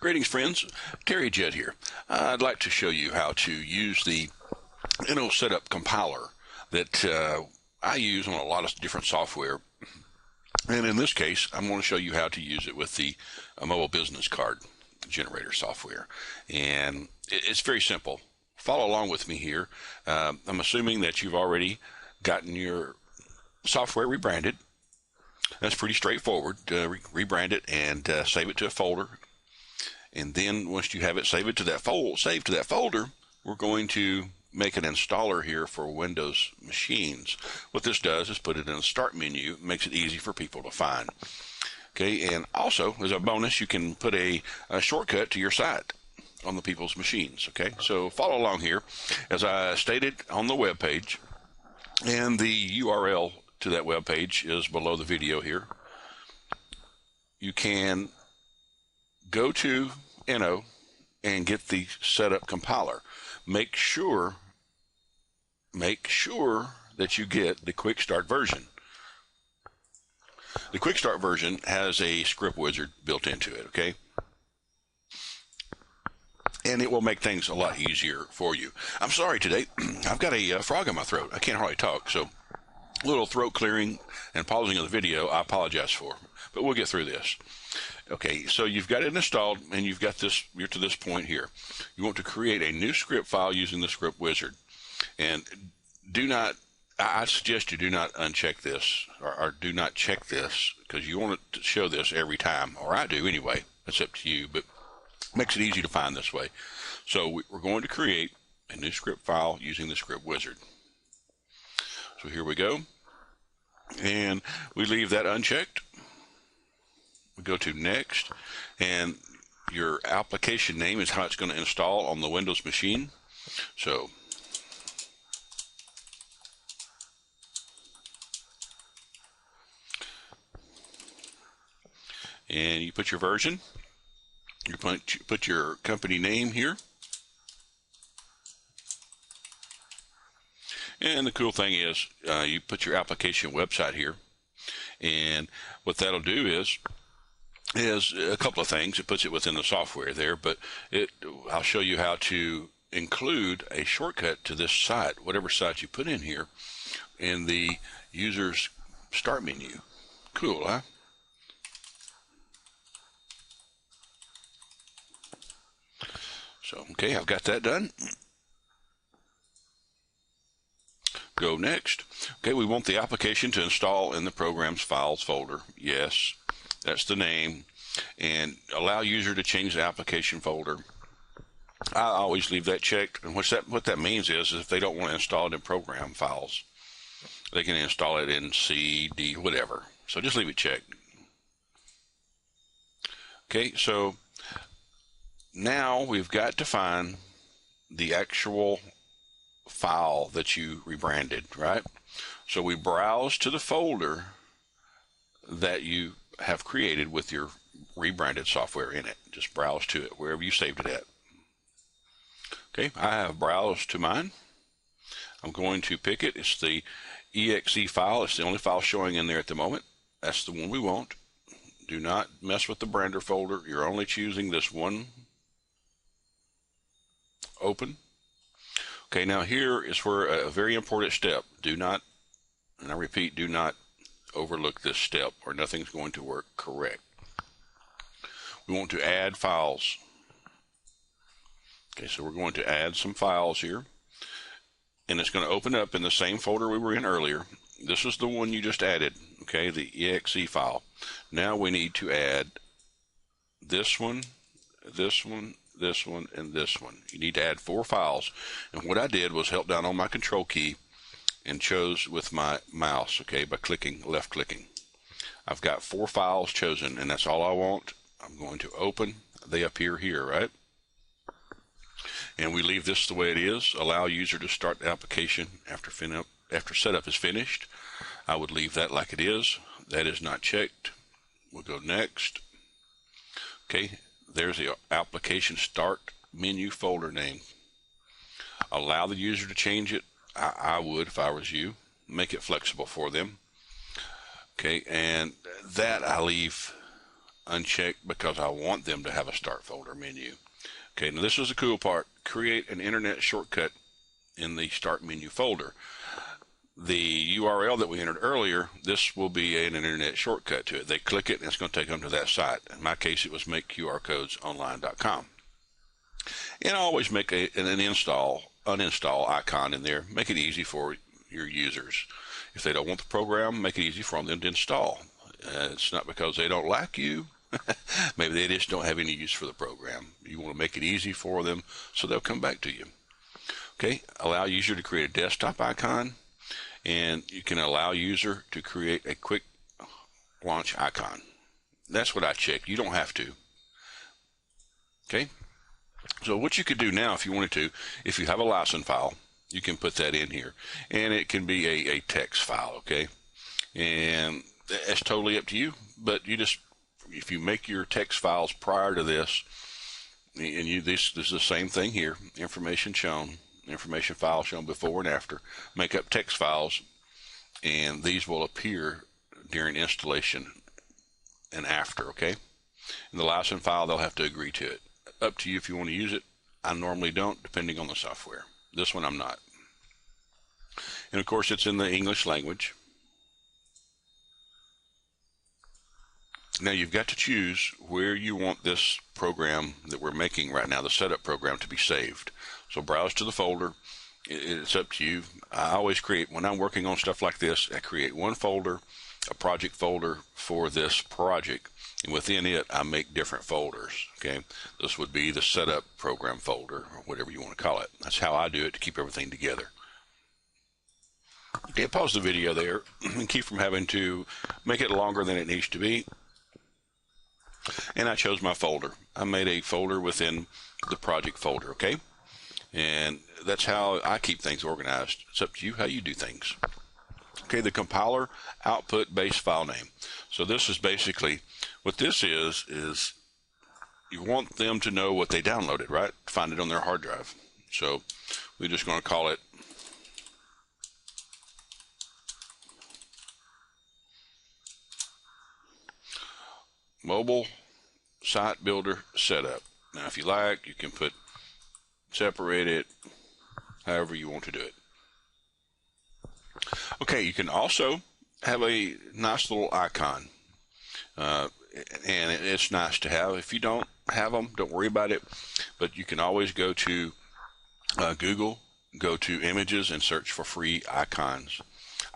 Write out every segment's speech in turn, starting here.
Greetings, friends. Terry Jett here. I'd like to show you how to use the Inno setup compiler that I use on a lot of different software. And in this case, I'm going to show you how to use it with the mobile business card generator software. And it's very simple. Follow along with me here. I'm assuming that you've already gotten your software rebranded. That's pretty straightforward. Rebrand it and save it to a folder. And then once you have it saved to that folder, we're going to make an installer here for Windows machines. What this does is put it in a start menu, makes it easy for people to find. Okay, and also as a bonus, you can put a shortcut to your site on the people's machines. Okay, so follow along here as I stated on the web page, and the URL to that web page is below the video here. You can go to Inno and get the setup compiler. Make sure that you get the quick start version. The quick start version has a script wizard built into it, okay? And it will make things a lot easier for you. I'm sorry today, I've got a frog in my throat. I can't hardly talk, so a little throat clearing and pausing of the video, I apologize for, but we'll get through this. Okay, so you've got it installed and you've got this, you're to this point here. You want to create a new script file using the script wizard. And do not, I suggest you do not uncheck this or do not check this, because you want it to show this every time, or I do anyway. It's up to you, but it makes it easy to find this way. So we're going to create a new script file using the script wizard. So here we go, and we leave that unchecked. We go to next, and your application name is how it's going to install on the Windows machine. So and you put your version, you put your company name here. And the cool thing is you put your application website here, and what that'll do is a couple of things. It puts it within the software there, but I'll show you how to include a shortcut to this site, whatever site you put in here, in the user's start menu. Cool, huh? So, okay, I've got that done. Go next. Okay, we want the application to install in the Programs Files folder. Yes, that's the name. And allow user to change the application folder. I always leave that checked. And what that means is if they don't want to install it in Program Files, they can install it in C, D, whatever. So just leave it checked. Okay, so now we've got to find the actual file that you rebranded, right? So we browse to the folder that you have created with your rebranded software in it. Just browse to it wherever you saved it at. Okay, I have browsed to mine. I'm going to pick it. It's the exe file. It's the only file showing in there at the moment. That's the one we want. Do not mess with the brander folder. You're only choosing this one. Open. Okay, now here is where a very important step. Do not, and I repeat, do not overlook this step or nothing's going to work correct. We want to add files. Okay, so we're going to add some files here, and it's going to open up in the same folder we were in earlier. This is the one you just added, okay, the exe file. Now we need to add this one, this one, this one, and this one. You need to add 4 files, and what I did was held down on my control key and chose with my mouse, okay, by left clicking. I've got 4 files chosen, and that's all I want. I'm going to open. They appear here, right? And we leave this the way it is. Allow user to start the application after setup is finished. I would leave that like it is. That is not checked. We'll go next. Okay, there's the application start menu folder name. Allow the user to change it. I would, if I was you, make it flexible for them. Okay, and that I leave unchecked because I want them to have a start folder menu. Okay, now this is the cool part. Create an internet shortcut in the start menu folder. The URL that we entered earlier, this will be an internet shortcut to it. They click it and it's going to take them to that site. In my case, it was makeqrcodesonline.com. And I always make an uninstall icon in there. Make it easy for your users. If they don't want the program, make it easy for them to install. It's not because they don't like you. Maybe they just don't have any use for the program. You want to make it easy for them so they'll come back to you. Okay, allow user to create a desktop icon, and you can allow user to create a quick launch icon. That's what I checked. You don't have to. Okay, so what you could do now if you wanted to, if you have a license file, you can put that in here, and it can be a text file. Okay, and that's totally up to you, but if you make your text files prior to this, and this is the same thing here, information file shown before and after, make up text files, and these will appear during installation and after. Okay, in the license file, they'll have to agree to it. Up to you if you want to use it. I normally don't, depending on the software. This one I'm not. And of course, it's in the English language. Now you've got to choose where you want this program that we're making right now, the setup program, to be saved. So browse to the folder. It's up to you. I always create, when I'm working on stuff like this, I create one folder, a project folder for this project. And within it, I make different folders. Okay, this would be the setup program folder, or whatever you want to call it. That's how I do it to keep everything together. Okay, pause the video there and keep from having to make it longer than it needs to be. And I chose my folder. I made a folder within the project folder, okay? And that's how I keep things organized. It's up to you how you do things. Okay, the compiler output base file name. So this is basically, what this is you want them to know what they downloaded, right? Find it on their hard drive. So we're just going to call it Mobile Site Builder Setup. Now, if you like, you can separate it however you want to do it. Okay, you can also have a nice little icon, and it's nice to have. If you don't have them, don't worry about it, but you can always go to Google, go to images, and search for free icons,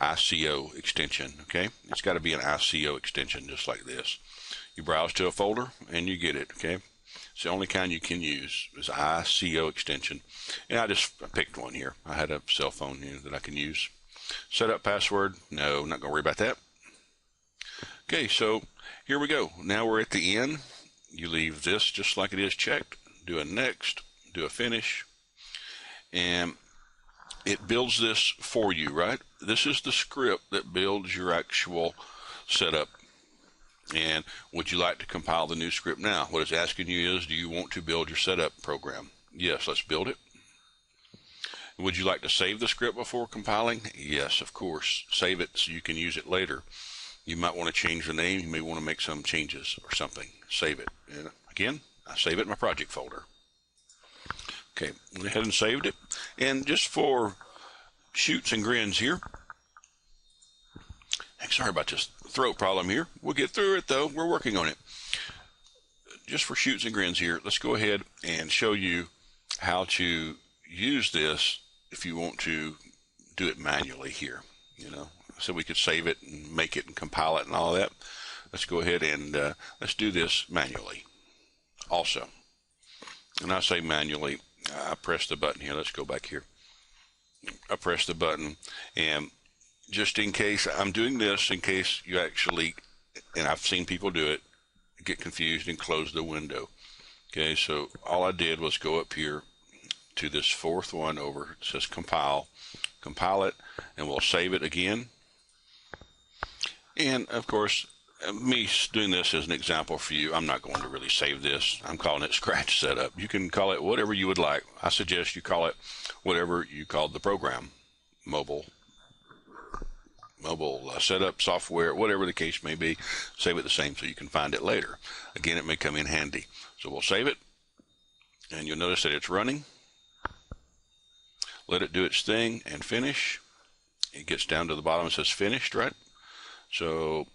ICO extension. Okay, it's got to be an ICO extension just like this. You browse to a folder and you get it. Okay, it's the only kind you can use is ICO extension, and I picked one here. I had a cell phone here that I can use. Set up password, no, not gonna worry about that. Okay, so here we go. Now we're at the end. You leave this just like it is checked, do a next, do a finish, and it builds this for you, right? This is the script that builds your actual setup. And would you like to compile the new script now? What it's asking you is, do you want to build your setup program? Yes, let's build it. Would you like to save the script before compiling? Yes, of course. Save it so you can use it later. You might want to change the name. You may want to make some changes or something. Save it. And again, I save it in my project folder. Okay, went ahead and saved it. And just for shoots and grins here, sorry about this throat problem here. We'll get through it though. We're working on it. Just for shoots and grins here, let's go ahead and show you how to use this if you want to do it manually here. So we could save it and make it and compile it and all that. Let's go ahead and let's do this manually also. And I say manually, I press the button here. Let's go back here. I press the button, and just in case, I'm doing this in case you actually, and I've seen people do it, get confused and close the window. Okay, so all I did was go up here to this fourth one over, it says compile it, and we'll save it again. And of course, me doing this as an example for you, I'm not going to really save this. I'm calling it Scratch Setup. You can call it whatever you would like. I suggest you call it whatever you called the program, Mobile mobile setup software, whatever the case may be. Save it the same so you can find it later. Again, it may come in handy. So we'll save it, and you'll notice that it's running. Let it do its thing and finish. It gets down to the bottom and says finished, right? So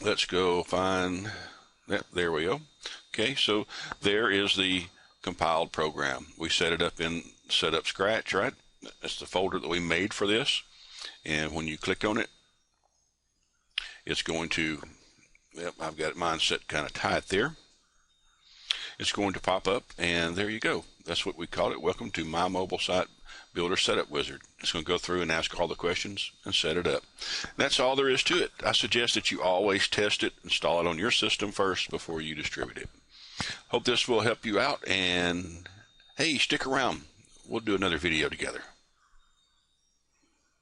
let's go find that. There we go. Okay, so there is the compiled program. We set it up in Setup Scratch, right? That's the folder that we made for this. And when you click on it, it's going to, yep, I've got mine set kind of tight there. It's going to pop up, and there you go. That's what we call it. Welcome to My Mobile Site Builder Setup Wizard. It's going to go through and ask all the questions and set it up. That's all there is to it. I suggest that you always test it, install it on your system first before you distribute it. Hope this will help you out, and hey, stick around. We'll do another video together.